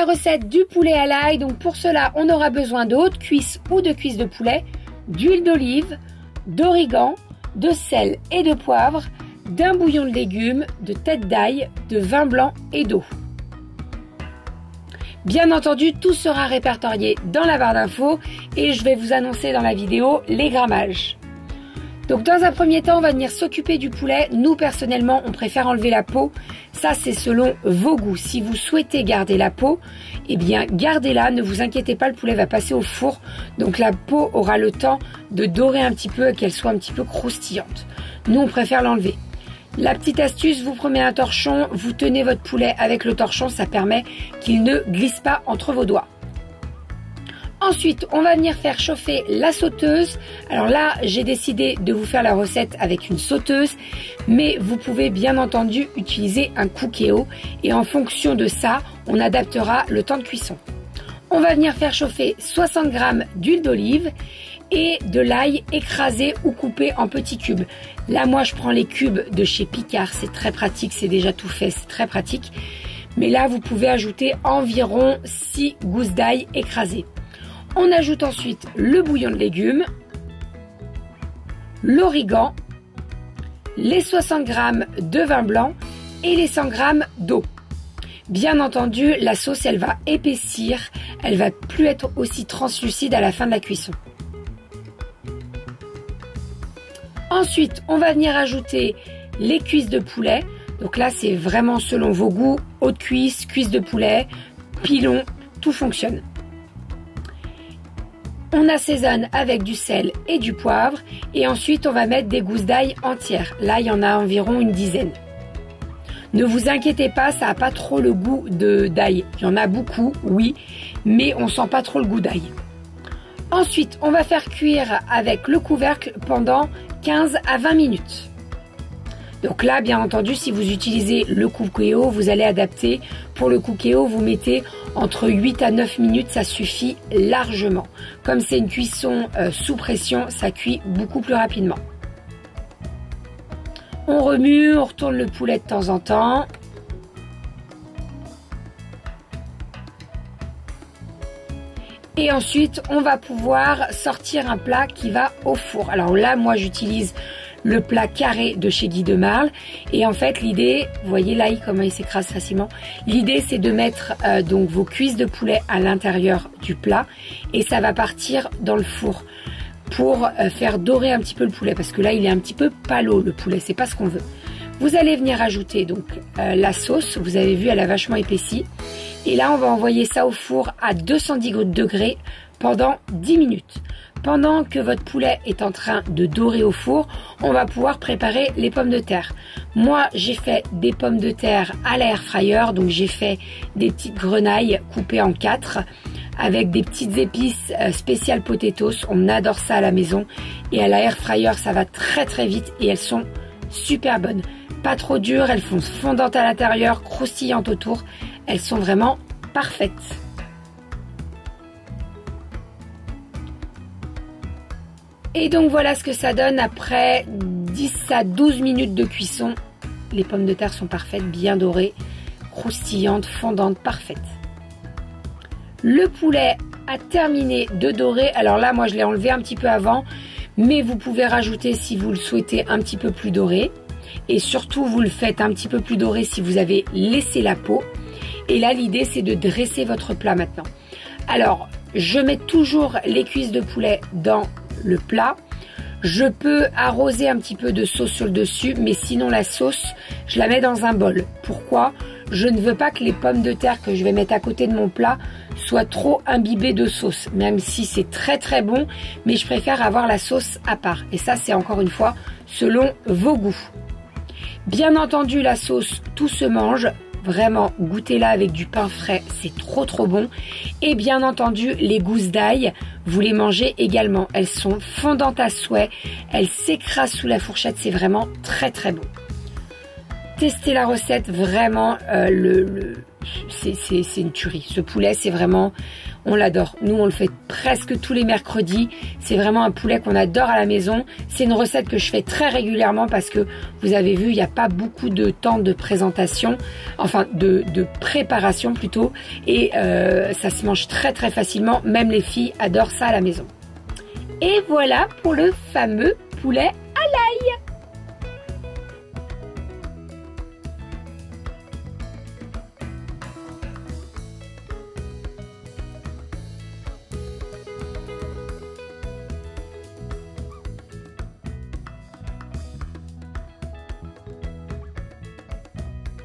la recette du poulet à l'ail. Donc pour cela, on aura besoin de haute cuisse ou de cuisse de poulet, d'huile d'olive, d'origan, de sel et de poivre, d'un bouillon de légumes, de tête d'ail, de vin blanc et d'eau. Bien entendu, tout sera répertorié dans la barre d'infos et je vais vous annoncer dans la vidéo les grammages. Donc dans un premier temps, on va venir s'occuper du poulet. Nous personnellement, on préfère enlever la peau. Ça, c'est selon vos goûts. Si vous souhaitez garder la peau, eh bien gardez-la. Ne vous inquiétez pas, le poulet va passer au four. Donc la peau aura le temps de dorer un petit peu et qu'elle soit un petit peu croustillante. Nous, on préfère l'enlever. La petite astuce, vous prenez un torchon, vous tenez votre poulet avec le torchon, ça permet qu'il ne glisse pas entre vos doigts. Ensuite, on va venir faire chauffer la sauteuse. Alors là, j'ai décidé de vous faire la recette avec une sauteuse, mais vous pouvez bien entendu utiliser un Cookéo et en fonction de ça, on adaptera le temps de cuisson. On va venir faire chauffer 60 g d'huile d'olive et de l'ail écrasé ou coupé en petits cubes. Là, moi, je prends les cubes de chez Picard, c'est très pratique, c'est déjà tout fait, c'est très pratique. Mais là, vous pouvez ajouter environ 6 gousses d'ail écrasées. On ajoute ensuite le bouillon de légumes, l'origan, les 60 g de vin blanc et les 100 g d'eau. Bien entendu, la sauce, elle va épaissir, elle va plus être aussi translucide à la fin de la cuisson. Ensuite, on va venir ajouter les cuisses de poulet. Donc là, c'est vraiment selon vos goûts. Haute cuisse, cuisse de poulet, pilon, tout fonctionne. On assaisonne avec du sel et du poivre. Et ensuite, on va mettre des gousses d'ail entières. Là, il y en a environ une dizaine. Ne vous inquiétez pas, ça n'a pas trop le goût d'ail. Il y en a beaucoup, oui, mais on sent pas trop le goût d'ail. Ensuite, on va faire cuire avec le couvercle pendant 15 à 20 minutes. Donc là, bien entendu, si vous utilisez le Cookéo, vous allez adapter. Pour le Cookéo, vous mettez entre 8 à 9 minutes, ça suffit largement. Comme c'est une cuisson sous pression, ça cuit beaucoup plus rapidement. On remue, on retourne le poulet de temps en temps. Et ensuite, on va pouvoir sortir un plat qui va au four. Alors là, moi, j'utilise le plat carré de chez Guy de Marle. Et en fait, l'idée, vous voyez l'ail comment il s'écrase facilement. L'idée, c'est de mettre donc vos cuisses de poulet à l'intérieur du plat. Et ça va partir dans le four pour faire dorer un petit peu le poulet. Parce que là, il est un petit peu palo, le poulet. C'est pas ce qu'on veut. Vous allez venir ajouter donc la sauce. Vous avez vu, elle a vachement épaissi. Et là, on va envoyer ça au four à 210 degrés pendant 10 minutes. Pendant que votre poulet est en train de dorer au four, on va pouvoir préparer les pommes de terre. Moi, j'ai fait des pommes de terre à l'air fryer, donc j'ai fait des petites grenailles coupées en 4 avec des petites épices spéciales potatoes. On adore ça à la maison et à l'air fryer, ça va très très vite et elles sont super bonnes. Pas trop dures, elles font fondantes à l'intérieur, croustillantes autour. Elles sont vraiment parfaites. Et donc voilà ce que ça donne après 10 à 12 minutes de cuisson. Les pommes de terre sont parfaites, bien dorées, croustillantes, fondantes, parfaites. Le poulet a terminé de dorer. Alors là, moi je l'ai enlevé un petit peu avant, mais vous pouvez rajouter si vous le souhaitez un petit peu plus doré. Et surtout, vous le faites un petit peu plus doré si vous avez laissé la peau. Et là, l'idée, c'est de dresser votre plat maintenant. Alors, je mets toujours les cuisses de poulet dans le plat. Je peux arroser un petit peu de sauce sur le dessus, mais sinon la sauce, je la mets dans un bol. Pourquoi? Je ne veux pas que les pommes de terre que je vais mettre à côté de mon plat soient trop imbibées de sauce, même si c'est très très bon, mais je préfère avoir la sauce à part. Et ça, c'est encore une fois selon vos goûts. Bien entendu, la sauce, tout se mange. Vraiment, goûtez-la avec du pain frais, c'est trop trop bon. Et bien entendu, les gousses d'ail, vous les mangez également. Elles sont fondantes à souhait, elles s'écrasent sous la fourchette, c'est vraiment très très bon. Testez la recette, vraiment, c'est une tuerie. Ce poulet, c'est vraiment, on l'adore. Nous, on le fait presque tous les mercredis. C'est vraiment un poulet qu'on adore à la maison. C'est une recette que je fais très régulièrement parce que vous avez vu, il n'y a pas beaucoup de temps de présentation, enfin de préparation plutôt. Et ça se mange très très facilement. Même les filles adorent ça à la maison. Et voilà pour le fameux poulet